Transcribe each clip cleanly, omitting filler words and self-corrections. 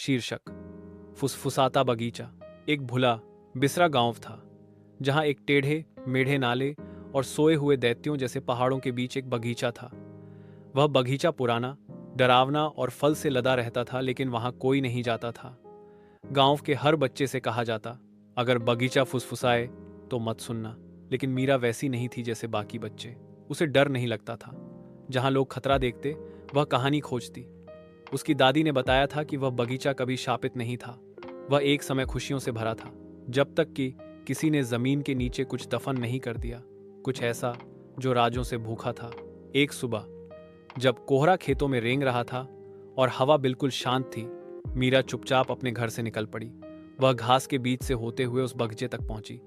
शीर्षक फुसफुसाता बगीचा। एक भुला बिसरा गांव था जहां एक टेढ़े मेढ़े नाले और सोए हुए दैत्यों जैसे पहाड़ों के बीच एक बगीचा था। वह बगीचा पुराना, डरावना और फल से लदा रहता था, लेकिन वहां कोई नहीं जाता था। गांव के हर बच्चे से कहा जाता, अगर बगीचा फुसफुसाए तो मत सुनना। लेकिन मीरा वैसी नहीं थी जैसे बाकी बच्चे। उसे डर नहीं लगता था। जहां लोग खतरा देखते, वह कहानी खोजती। उसकी दादी ने बताया था कि वह बगीचा कभी शापित नहीं था। वह एक समय खुशियों से भरा था, जब तक कि किसी ने जमीन के नीचे कुछ दफन नहीं कर दिया, कुछ ऐसा जो राजों से भूखा था। एक सुबह जब कोहरा खेतों में रेंग रहा था और हवा बिल्कुल शांत थी, मीरा चुपचाप अपने घर से निकल पड़ी। वह घास के बीच से होते हुए उस बगीचे तक पहुंची।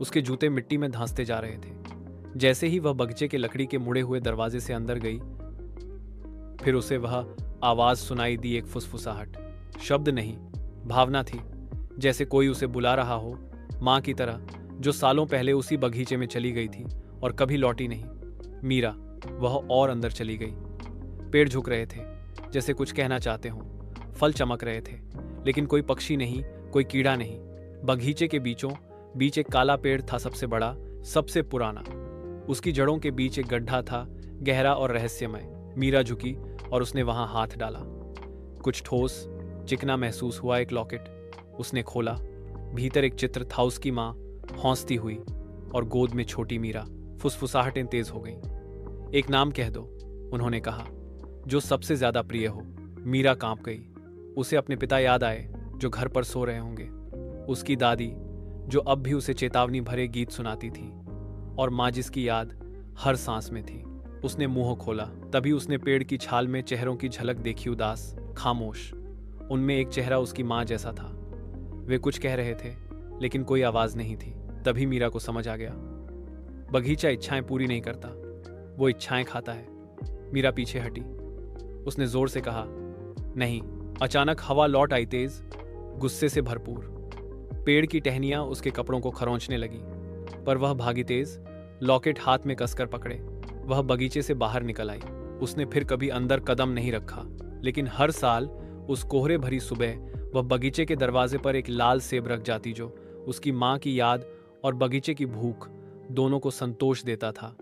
उसके जूते मिट्टी में धंसते जा रहे थे। जैसे ही वह बगीचे के लकड़ी के मुड़े हुए दरवाजे से अंदर गई, फिर उसे वह आवाज सुनाई दी, एक फुसफुसाहट। शब्द नहीं, भावना थी, जैसे कोई उसे बुला रहा हो, माँ की तरह, जो सालों पहले उसी बगीचे में चली गई थी और कभी लौटी नहीं। मीरा वह और अंदर चली गई। पेड़ झुक रहे थे, जैसे कुछ कहना चाहते हों। फल चमक रहे थे, लेकिन कोई पक्षी नहीं, कोई कीड़ा नहीं। बगीचे के बीचों बीच एक काला पेड़ था, सबसे बड़ा, सबसे पुराना। उसकी जड़ों के बीच एक गड्ढा था, गहरा और रहस्यमय। मीरा झुकी और उसने वहां हाथ डाला। कुछ ठोस चिकना महसूस हुआ, एक लॉकेट। उसने खोला। भीतर एक चित्र था, उसकी माँ हौंसती हुई और गोद में छोटी मीरा। फुसफुसाहटें तेज हो गईं। एक नाम कह दो, उन्होंने कहा, जो सबसे ज्यादा प्रिय हो। मीरा कांप गई। उसे अपने पिता याद आए, जो घर पर सो रहे होंगे। उसकी दादी, जो अब भी उसे चेतावनी भरे गीत सुनाती थी। और माँ, जिसकी याद हर सांस में थी। उसने मुंह खोला, तभी उसने पेड़ की छाल में चेहरों की झलक देखी, उदास, खामोश। उनमें एक चेहरा उसकी माँ जैसा था। वे कुछ कह रहे थे, लेकिन कोई आवाज नहीं थी। तभी मीरा को समझ आ गया, बगीचा इच्छाएं पूरी नहीं करता, वो इच्छाएं खाता है। मीरा पीछे हटी। उसने जोर से कहा, नहीं। अचानक हवा लौट आई, तेज, गुस्से से भरपूर। पेड़ की टहनियां उसके कपड़ों को खरोंचने लगी, पर वह भागी तेज, लॉकेट हाथ में कसकर पकड़े। वह बगीचे से बाहर निकल आई। उसने फिर कभी अंदर कदम नहीं रखा, लेकिन हर साल उस कोहरे भरी सुबह वह बगीचे के दरवाजे पर एक लाल सेब रख जाती, जो उसकी माँ की याद और बगीचे की भूख दोनों को संतोष देता था।